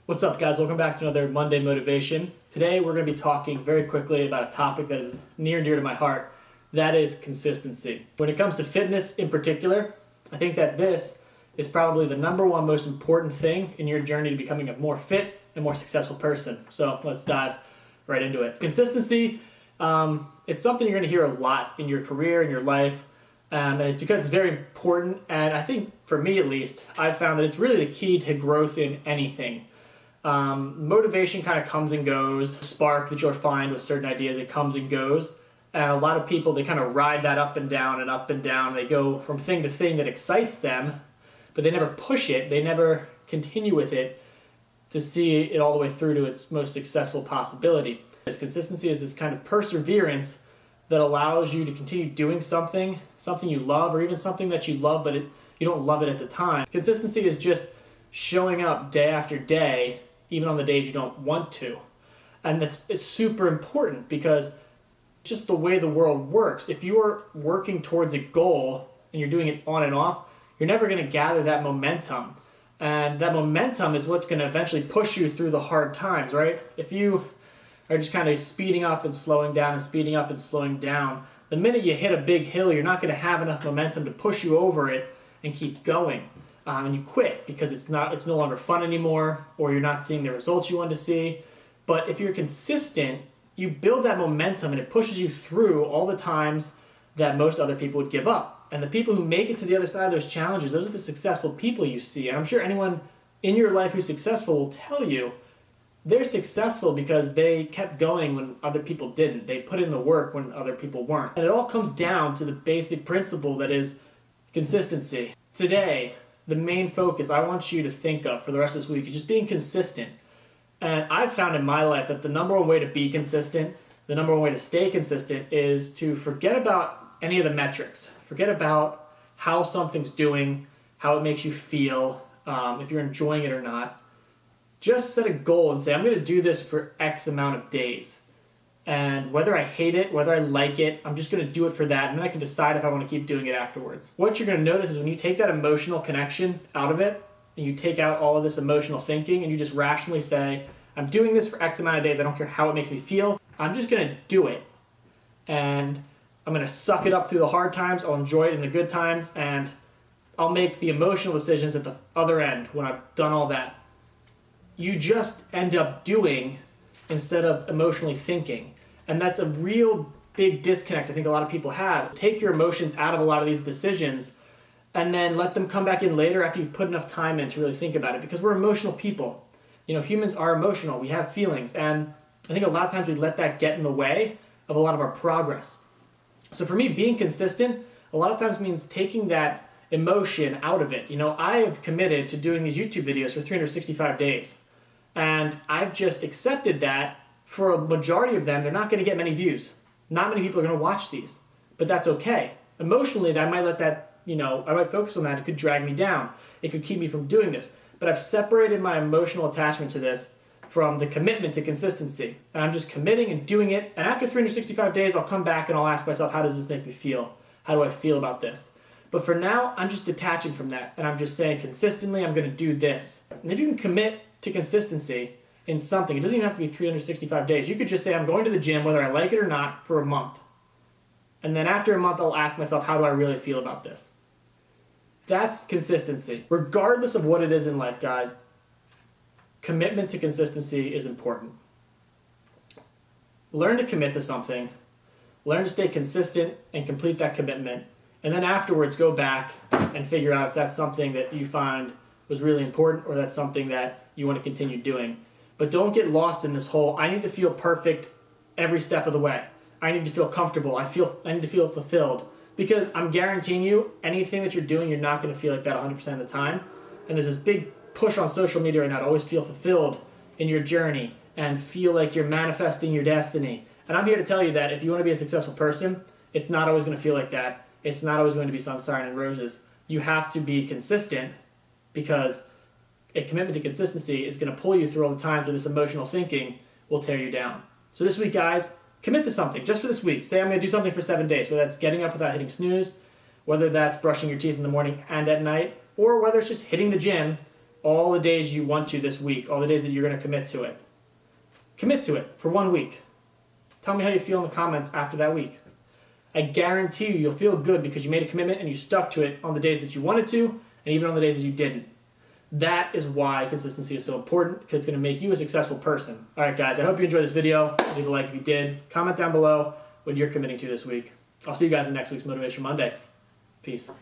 What's up, guys? Welcome back to another Monday Motivation. Today we're going to be talking very quickly about a topic that is near and dear to my heart. That is consistency. When it comes to fitness in particular, I think that this is probably the number one most important thing in your journey to becoming a more fit and more successful person. So let's dive right into it. Consistency, it's something you're going to hear a lot in your career, in your life, and it's because it's very important. And I think for me at least, I've found that it's really the key to growth in anything. Motivation kind of comes and goes. Spark that you'll find with certain ideas, it comes and goes. And a lot of people, they kind of ride that up and down and up and down. They go from thing to thing that excites them, but they never push it. They never continue with it to see it all the way through to its most successful possibility. This consistency is this kind of perseverance that allows you to continue doing something you love, or even something that you love, but you don't love it at the time. Consistency is just showing up day after day, even on the days you don't want to. And it's super important because just the way the world works, if you are working towards a goal and you're doing it on and off, you're never going to gather that momentum. And that momentum is what's going to eventually push you through the hard times, right? If you are just kind of speeding up and slowing down and speeding up and slowing down, the minute you hit a big hill, you're not going to have enough momentum to push you over it and keep going. And you quit because it's no longer fun anymore, or you're not seeing the results you want to see. But if you're consistent, you build that momentum and it pushes you through all the times that most other people would give up. And the people who make it to the other side of those challenges, those are the successful people you see. And I'm sure anyone in your life who's successful will tell you they're successful because they kept going when other people didn't. They put in the work when other people weren't. And it all comes down to the basic principle that is consistency. Today, the main focus I want you to think of for the rest of this week is just being consistent. And I've found in my life that the number one way to be consistent, the number one way to stay consistent, is to forget about any of the metrics. Forget about how something's doing, how it makes you feel, if you're enjoying it or not. Just set a goal and say, I'm going to do this for X amount of days. And whether I hate it, whether I like it, I'm just going to do it for that, and then I can decide if I want to keep doing it afterwards. What you're going to notice is when you take that emotional connection out of it, and you take out all of this emotional thinking, and you just rationally say, I'm doing this for X amount of days, I don't care how it makes me feel, I'm just going to do it. And I'm going to suck it up through the hard times, I'll enjoy it in the good times, and I'll make the emotional decisions at the other end when I've done all that. You just end up doing instead of emotionally thinking. And that's a real big disconnect I think a lot of people have. Take your emotions out of a lot of these decisions and then let them come back in later after you've put enough time in to really think about it, because we're emotional people. You know, humans are emotional. We have feelings. And I think a lot of times we let that get in the way of a lot of our progress. So for me, being consistent a lot of times means taking that emotion out of it. You know, I have committed to doing these YouTube videos for 365 days. And I've just accepted that for a majority of them, they're not going to get many views. Not many people are going to watch these, but that's okay. Emotionally, I might let that, I might focus on that. It could drag me down. It could keep me from doing this. But I've separated my emotional attachment to this from the commitment to consistency. And I'm just committing and doing it. And after 365 days, I'll come back and I'll ask myself, how does this make me feel? How do I feel about this? But for now, I'm just detaching from that. And I'm just saying consistently, I'm going to do this. And if you can commit to consistency in something, it doesn't even have to be 365 days. You could just say, I'm going to the gym, whether I like it or not, for a month. And then after a month, I'll ask myself, how do I really feel about this? That's consistency. Regardless of what it is in life, guys, commitment to consistency is important. Learn to commit to something. Learn to stay consistent and complete that commitment. And then afterwards, go back and figure out if that's something that you find was really important, or that's something that you want to continue doing. But don't get lost in this whole, I need to feel perfect every step of the way. I need to feel comfortable. I need to feel fulfilled. Because I'm guaranteeing you, anything that you're doing, you're not going to feel like that 100% of the time. And there's this big push on social media right now to always feel fulfilled in your journey and feel like you're manifesting your destiny. And I'm here to tell you that if you want to be a successful person, it's not always going to feel like that. It's not always going to be sunshine and roses. You have to be consistent, because a commitment to consistency is going to pull you through all the times where this emotional thinking will tear you down. So this week, guys, commit to something just for this week. Say I'm going to do something for 7 days, whether that's getting up without hitting snooze, whether that's brushing your teeth in the morning and at night, or whether it's just hitting the gym all the days you want to this week, all the days that you're going to commit to it. Commit to it for 1 week. Tell me how you feel in the comments after that week. I guarantee you'll feel good because you made a commitment and you stuck to it on the days that you wanted to and even on the days that you didn't. That is why consistency is so important, because it's going to make you a successful person. All right, guys, I hope you enjoyed this video. Leave a like if you did. Comment down below what you're committing to this week. I'll see you guys in next week's Motivation Monday. Peace.